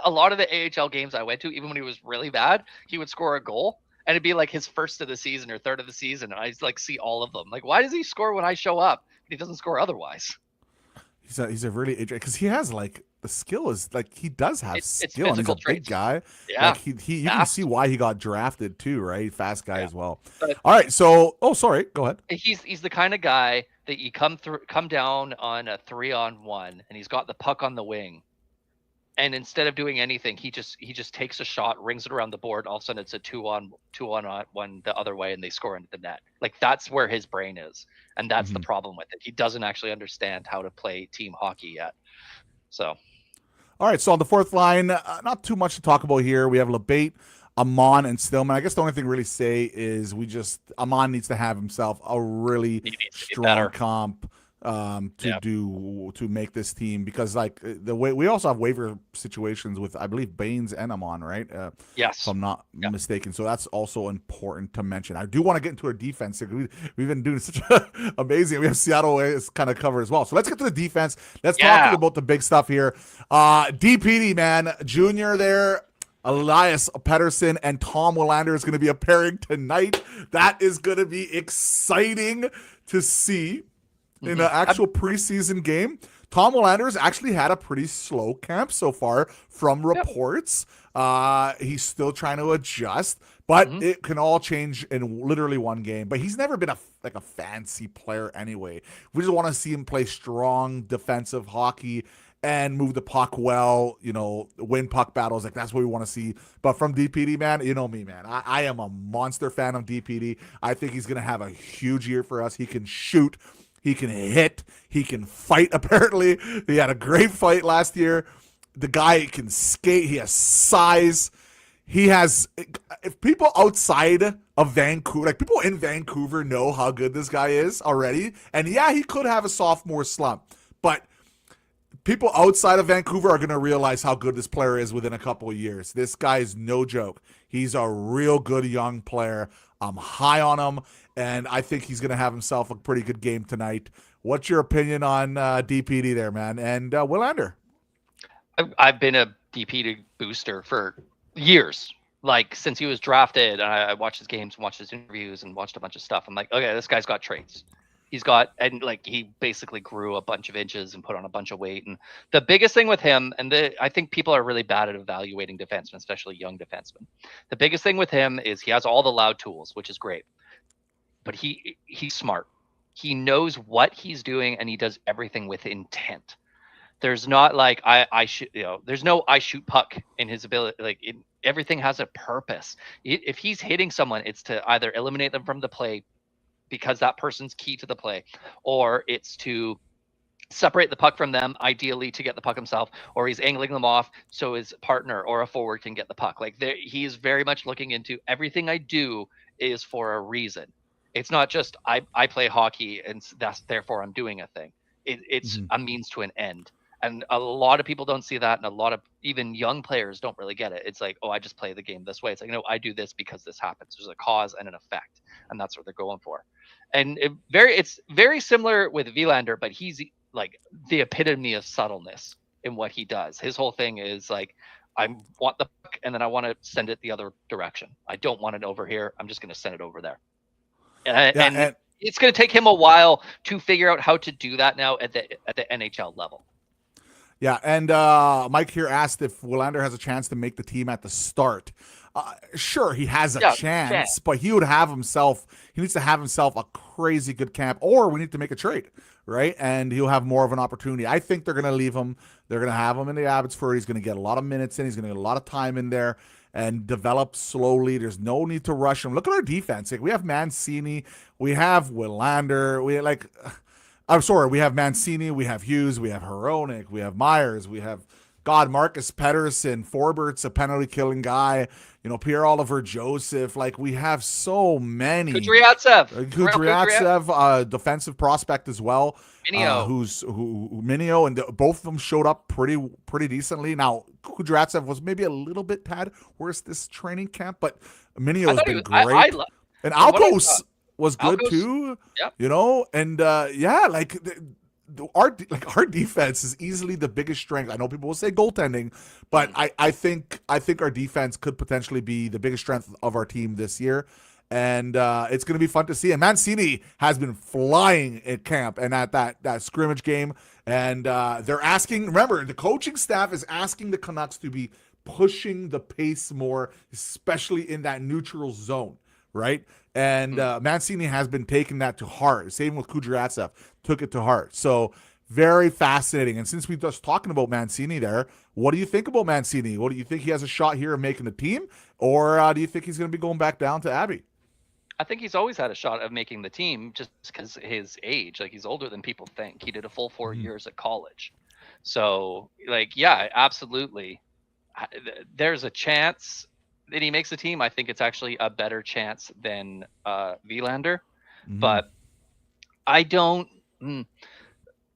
a lot of the AHL games I went to, even when he was really bad, he would score a goal, and it'd be like his first of the season or third of the season. And I like see all of them. Like, why does he score when I show up? He doesn't score otherwise. He's a really, because he has, like, the skill is, like, he does have skill, and he's a big guy. Yeah, like, you can see why he got drafted too, right? Fast guy as well. All right, so sorry, go ahead. He's the kind of guy that you come down on a 3-on-1, and he's got the puck on the wing, and instead of doing anything, he just takes a shot, rings it around the board. All of a sudden, it's a 2-on-1 the other way, and they score into the net. Like, that's where his brain is, and that's the problem with it. He doesn't actually understand how to play team hockey yet. So, all right. So on the fourth line, not too much to talk about here. We have LeBate, Amon, and Stillman. I guess the only thing to really say is Amon needs to have himself a really strong comp to make this team, because, like, the way we also have waiver situations with, I believe, Baines and Amon, right? Yes, if I'm not mistaken. So that's also important to mention. I do want to get into our defense. We've been doing such amazing. We have Seattle is kind of covered as well. So let's get to the defense. Let's talk about the big stuff here. DPD, man, Junior there. Elias Pettersson and Tom Willander is going to be a pairing tonight. That is going to be exciting to see. In an actual preseason game. Tom Willander's actually had a pretty slow camp so far from reports. He's still trying to adjust, but it can all change in literally one game. But he's never been a fancy player anyway. We just want to see him play strong defensive hockey and move the puck well, win puck battles. Like, that's what we want to see. But from DPD, man, you know me, man. I am a monster fan of DPD. I think he's going to have a huge year for us. He can shoot, he can hit, he can fight, apparently. He had a great fight last year. The guy can skate, he has size. He has, if people outside of Vancouver, like people in Vancouver know how good this guy is already. And yeah, he could have a sophomore slump, but people outside of Vancouver are going to realize how good this player is within a couple of years. This guy is no joke. He's a real good young player. I'm high on him, and I think he's going to have himself a pretty good game tonight. What's your opinion on DPD there, man? And Willander? I've been a DPD booster for years. Like, since he was drafted, I watched his games, watched his interviews, and watched a bunch of stuff. I'm like, okay, this guy's got traits. He basically grew a bunch of inches and put on a bunch of weight. And the biggest thing with him, I think people are really bad at evaluating defensemen, especially young defensemen. The biggest thing with him is he has all the loud tools, which is great, but he's smart. He knows what he's doing, and he does everything with intent. There's not like I shoot, there's no I shoot puck in his ability. Like, everything has a purpose. If he's hitting someone, it's to either eliminate them from the play because that person's key to the play, or it's to separate the puck from them, ideally to get the puck himself, or he's angling them off so his partner or a forward can get the puck. Like, he's very much looking into everything I do is for a reason. It's not just I play hockey and that's therefore I'm doing a thing. It's a means to an end. And a lot of people don't see that, and a lot of even young players don't really get it. It's like, oh, I just play the game this way. It's like, no, I do this because this happens. There's a cause and an effect, and that's what they're going for. And it's very similar with Vilander, but he's like the epitome of subtleness in what he does. His whole thing is like, I want the puck, and then I want to send it the other direction. I don't want it over here. I'm just going to send it over there. And it's going to take him a while to figure out how to do that now at the NHL level. Yeah, and Mike here asked if Willander has a chance to make the team at the start. Sure, he has a chance, but he needs to have himself a crazy good camp, or we need to make a trade, right? And he'll have more of an opportunity. I think they're going to leave him. They're going to have him in the Abbotsford. He's going to get a lot of minutes in. He's going to get a lot of time in there and develop slowly. There's no need to rush him. Look at our defense. Like, we have Mancini. We have Willander. We have Mancini, we have Hughes, we have Hronek, we have Myers, we have Marcus Pettersson, Forbert's a penalty killing guy, Pierre-Oliver Joseph. Like, we have so many. Kudryavtsev, defensive prospect as well. Minio, and both of them showed up pretty decently. Now, Kudryavtsev was maybe a little bit worse this training camp, but Minio has been great. And Alcos was good too, yep. And our defense is easily the biggest strength. I know people will say goaltending, but I think our defense could potentially be the biggest strength of our team this year, and it's going to be fun to see. And Mancini has been flying at camp and at that scrimmage game, and they're asking. Remember, the coaching staff is asking the Canucks to be pushing the pace more, especially in that neutral zone. Right? And Mancini has been taking that to heart. Same with Kudryavtsev, took it to heart. So very fascinating. And since we're just talking about Mancini there, what do you think about Mancini? What do you think he has a shot here of making the team? Or do you think he's going to be going back down to Abbey? I think he's always had a shot of making the team just because his age. Like, he's older than people think. He did a full 4 years at college. So, yeah, absolutely. There's a chance that he makes the team. I think it's actually a better chance than Vilander, but I don't.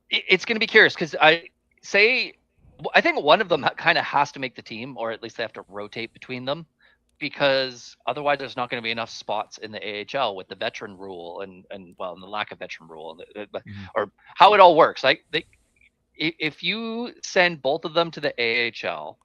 It's going to be curious because I think one of them kind of has to make the team, or at least they have to rotate between them, because otherwise there's not going to be enough spots in the AHL with the veteran rule and the lack of veteran rule, or how it all works. If you send both of them to the AHL,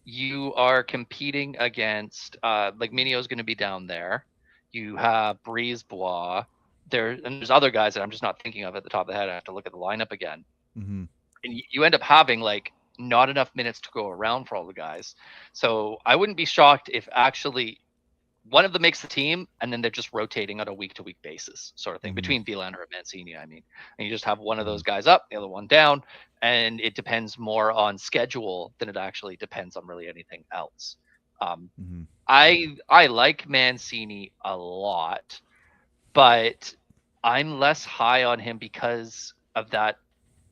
you are competing against Minio's going to be down there. You have Brisebois there, and there's other guys that I'm just not thinking of at the top of the head. I have to look at the lineup again. And you end up having not enough minutes to go around for all the guys. So I wouldn't be shocked if actually one of them makes the team, and then they're just rotating on a week-to-week basis, sort of thing, Mhm. between Villander and Mancini. I mean, and you just have one of those guys up, the other one down, and it depends more on schedule than it actually depends on really anything else. Mhm. I like Mancini a lot, but I'm less high on him because of that.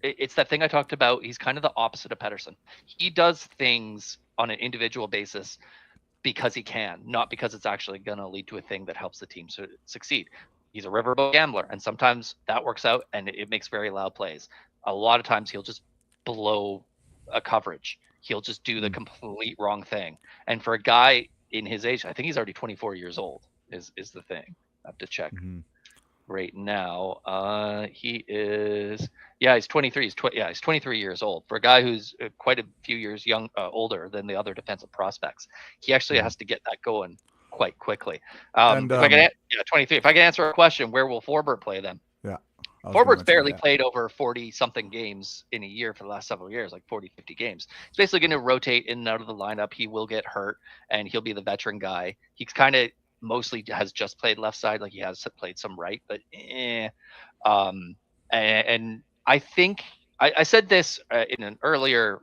It's that thing I talked about. He's kind of the opposite of Pedersen. He does things on an individual basis because he can, not because it's actually going to lead to a thing that helps the team succeed. He's a riverboat gambler, and sometimes that works out and it makes very loud plays. A lot of times he'll just blow a coverage. He'll just do the complete wrong thing. And for a guy in his age, I think he's already 24 years old. Is the thing. I have to check Mhm. right now. He is, yeah, he's 23. He's 23 years old. For a guy who's quite a few years older than the other defensive prospects, he actually has to get that going quite quickly. And If I can, yeah, 23. If I can answer a question, where will Forbort play them? yeah, I was gonna Forward's mention barely that. played over 40 something games in a year for the last several years, like 40, 50 games. He's basically going to rotate in and out of the lineup. He will get hurt and he'll be the veteran guy. He's kind of mostly has just played left side, like he has played some right, but and I think I said this in an earlier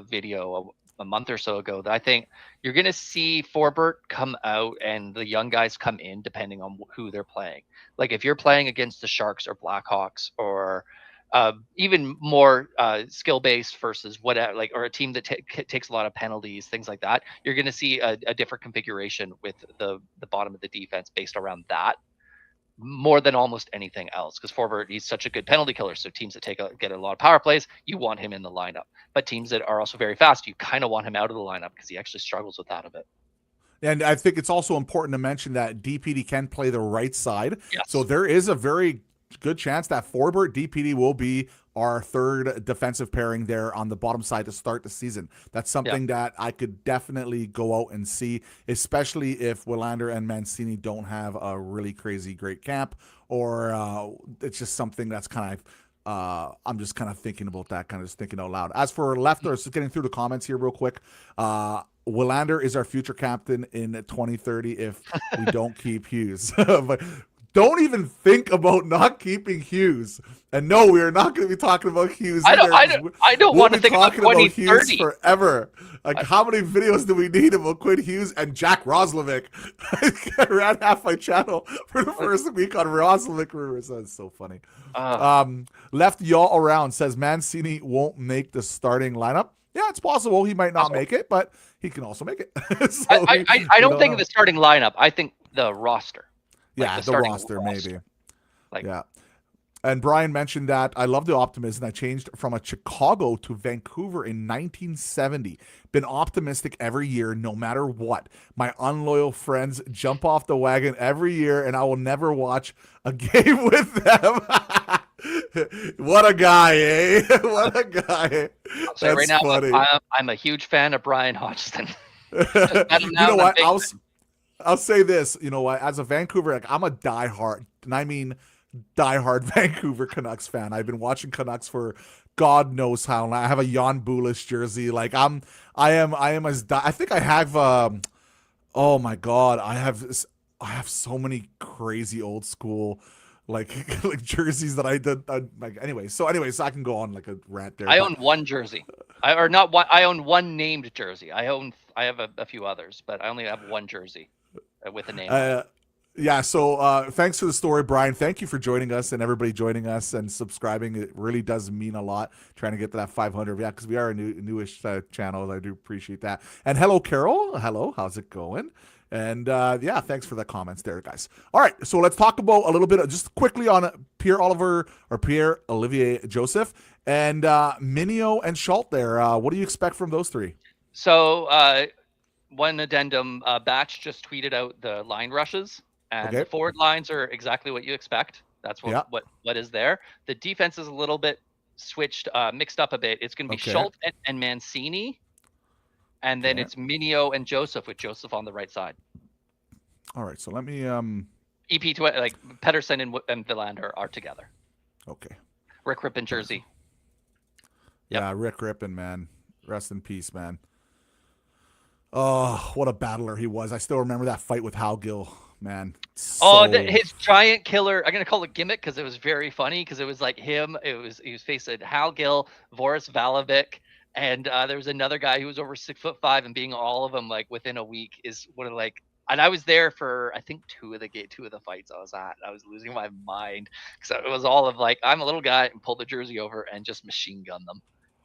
video a month or so ago, that I think you're going to see Forbort come out and the young guys come in depending on who they're playing. Like if you're playing against the Sharks or Blackhawks or even more skill based versus whatever, like, or a team that takes a lot of penalties, things like that, you're going to see a different configuration with the bottom of the defense based around that more than almost anything else. Because Forbort, he's such a good penalty killer. So teams that get a lot of power plays, you want him in the lineup. But teams that are also very fast, you kind of want him out of the lineup because he actually struggles with that a bit. And I think it's also important to mention that DPD can play the right side. Yes. So there is a very good chance that Forbort DPD will be our third defensive pairing there on the bottom side to start the season. That's something that I could definitely go out and see, especially if Willander and Mancini don't have a really crazy great camp, or it's just something that's kind of I'm just kind of thinking about that, kind of just thinking out loud. As for lefters, just getting through the comments here real quick. Willander is our future captain in 2030 if we don't keep Hughes. But don't even think about not keeping Hughes. And no, we are not going to be talking about Hughes. I don't we'll want to think about 2030 Hughes forever. Like, how many videos do we need about Quinn Hughes and Jack Roslovic? I ran half my channel for the first week on Roslovic rumors. That's so funny. Left y'all around says Mancini won't make the starting lineup. Yeah, it's possible he might not make it, but he can also make it. So I don't think of the starting lineup. I think the roster. Like yeah, the roster maybe. Like, yeah. And Brian mentioned that I love the optimism. I changed from a Chicago to Vancouver in 1970. Been optimistic every year, no matter what. My unloyal friends jump off the wagon every year, and I will never watch a game with them. What a guy, eh? What a guy. I'll say right now, funny. I'm a huge fan of Brian Hodgson. You know what? I'll say this. You know what? As a Vancouver, like, I'm a diehard, and I mean diehard Vancouver Canucks fan. I've been watching Canucks for God knows how long. I have a Jan Bulish jersey. Like I am I think I have. Oh my God, I have so many crazy old school like jerseys that I did. Like anyways, so I can go on like a rant there. I own one jersey. I own one named jersey. I have a few others, but I only have one jersey with a name. Yeah, so thanks for the story, Brian. Thank you for joining us and everybody joining us and subscribing. It really does mean a lot trying to get to that 500. Yeah, because we are a newish channel. I do appreciate that. And hello, Carol. Hello, how's it going? And yeah, thanks for the comments there, guys. All right, so let's talk about a little bit just quickly on Pierre Olivier Joseph and Minio and Schultz there. What do you expect from those three? So one addendum, Batch just tweeted out the line rushes. And the forward lines are exactly what you expect. That's what is there. The defense is a little bit mixed up a bit. It's going to be Schultz and Mancini, and then it's Minio and Joseph, with Joseph on the right side. All right, so let me EP like Pedersen and Villander are together. Okay. Rick Rippon jersey. Yeah, Rick Rippon, man. Rest in peace, man. Oh, what a battler he was. I still remember that fight with Hal Gill, man. Oh, So his giant killer. I'm gonna call it gimmick because it was very funny because it was like him. He was facing Hal Gill, Boris Valavic, and there was another guy who was over 6'5" and being all of them like within a week is one of like. And I was there for I think two of the fights I was at. I was losing my mind because it was all of like I'm a little guy and pull the jersey over and just machine gun them.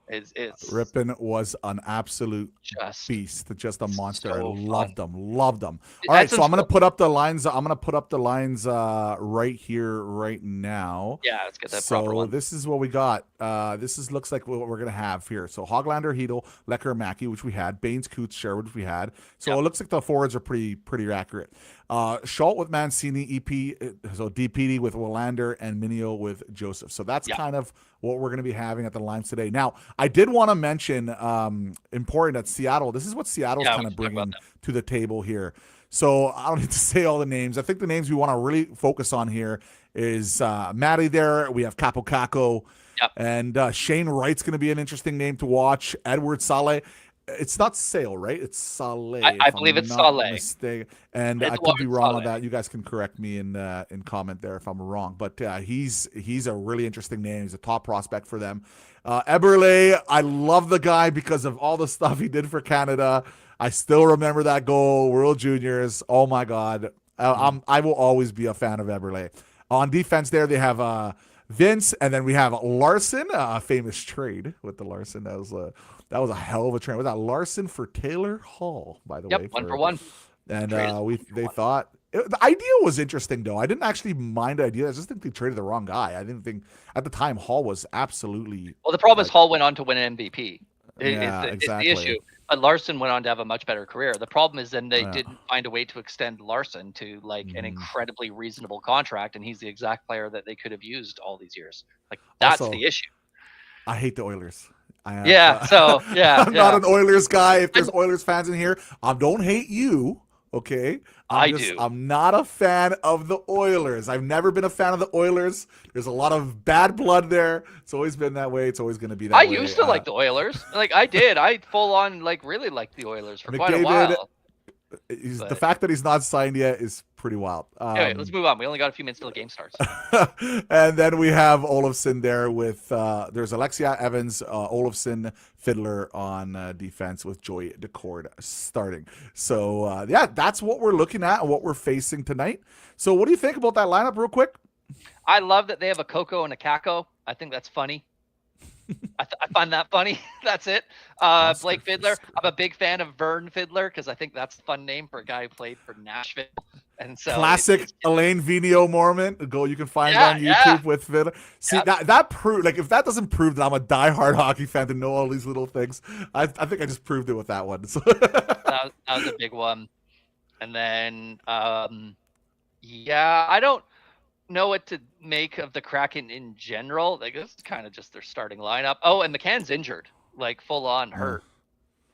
It's Rippin was an absolute just beast, just a monster. I so loved fun. him, loved him. All right, That's so I'm gonna until, put up the lines. I'm gonna put up the lines right here, right now. yeah, let's get that proper So one. this is what we got. This is looks like what we're gonna have here. So Hoglander, Hedel, Lecker, Mackey, which we had. Baines, Coots, Sherwood, which we had. So Yep. it looks like the forwards are pretty accurate. Schultz with Mancini, EP, so DPD with Willander, and Minio with Joseph. So that's Yep. kind of what we're going to be having at the lines today. Now, I did want to mention, important at Seattle. This is what Seattle's Yeah, we kind of should talk about bringing to the table here. So I don't need to say all the names. I think the names we want to really focus on here is Matty there. We have Capo Caco. Yep. And Shane Wright's going to be an interesting name to watch. Edward Saleh. It's not Sale, right? It's Saleh. I believe it's Saleh. Mistake. And I could be wrong on that. You guys can correct me in comment there if I'm wrong. But he's a really interesting name. He's a top prospect for them. Eberle, I love the guy because of all the stuff he did for Canada. I still remember that goal, World Juniors. Oh my God, I will always be a fan of Eberle. On defense, there they have Vince, and then we have Larson, a famous trade with the Larson. That was a hell of a trade. Was that Larson for Taylor Hall, by the way? Yep, 1-for-1. And they thought the idea was interesting, though. I didn't actually mind the idea. I just think they traded the wrong guy. I didn't think at the time Hall was absolutely. Well, the problem is Hall went on to win an MVP. It's exactly. the issue. But Larson went on to have a much better career. The problem is then they didn't find a way to extend Larson to like an incredibly reasonable contract, and he's the exact player that they could have used all these years. Like that's Also, the issue. I hate the Oilers. I'm not an Oilers guy. If there's Oilers fans in here, I don't hate you. Okay, I'm not a fan of the Oilers. I've never been a fan of the Oilers. There's a lot of bad blood there. It's always been that way. It's always going to be that way. I used to like the Oilers. Like I did. I full on like really liked the Oilers for quite a while. The fact that he's not signed yet is pretty wild. Anyway, let's move on. We only got a few minutes till the game starts. And then we have Olofsson there with there's Alexia Evans, Olofsson, Fiddler on defense with Joy Decord starting. So that's what we're looking at and what we're facing tonight. So what do you think about that lineup, real quick? I love that they have a Coco and a Caco. I think that's funny. I find that funny. That's it. Blake Fiddler. I'm a big fan of Vern Fiddler because I think that's a fun name for a guy who played for Nashville. And so classic Elaine Vigneault moment, a goal you can find on YouTube with Fiddler. See, that proved, like, if that doesn't prove that I'm a diehard hockey fan to know all these little things, I think I just proved it with that one. So that was a big one. And then I don't know what to make of the Kraken in general. Like it's kind of just their starting lineup. Oh, and McCann's injured, like full on hurt.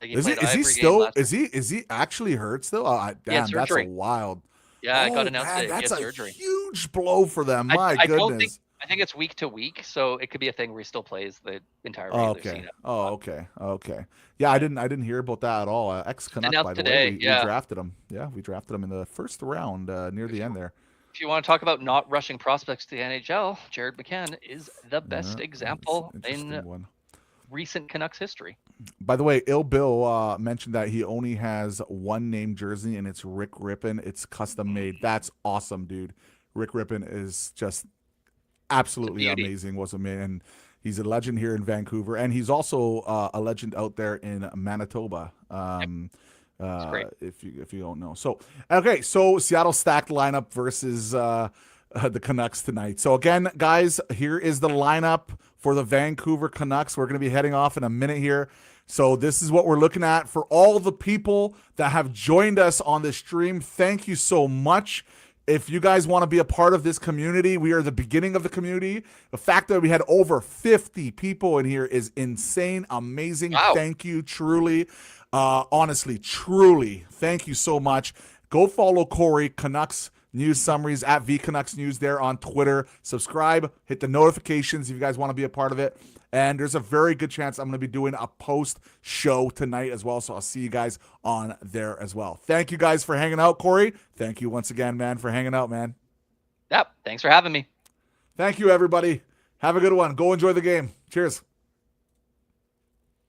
Like, is he still? Is he actually hurt still? Damn, that's a wild. Yeah, I got announced that that's he had a surgery. Huge blow for them. My goodness. I think it's week to week, so it could be a thing where he still plays the entire regular season. Okay. Yeah, I didn't hear about that at all. Ex-Canuck, by the way. We drafted him. Yeah, we drafted him in the first round near the end there. If you want to talk about not rushing prospects to the NHL, Jared McCann is the best example in recent Canucks history. By the way, Il Bill mentioned that he only has one name jersey, and it's Rick Rippon. It's custom made. That's awesome, dude. Rick Rippon is just absolutely amazing. Was a man, and he's a legend here in Vancouver, and he's also a legend out there in Manitoba. If you don't know. So Seattle stacked lineup versus the Canucks tonight. So again, guys, here is the lineup for the Vancouver Canucks. We're going to be heading off in a minute here. So this is what we're looking at for all the people that have joined us on the stream. Thank you so much. If you guys want to be a part of this community, we are the beginning of the community. The fact that we had over 50 people in here is insane, amazing. Wow. Thank you, truly. Honestly, truly, thank you so much. Go follow Corey, Canucks news summaries at VCanucks News there on Twitter. Subscribe, hit the notifications if you guys want to be a part of it. And there's a very good chance I'm going to be doing a post show tonight as well. So I'll see you guys on there as well. Thank you guys for hanging out, Corey. Thank you once again, man, for hanging out, man. Yep. Thanks for having me. Thank you, everybody. Have a good one. Go enjoy the game. Cheers.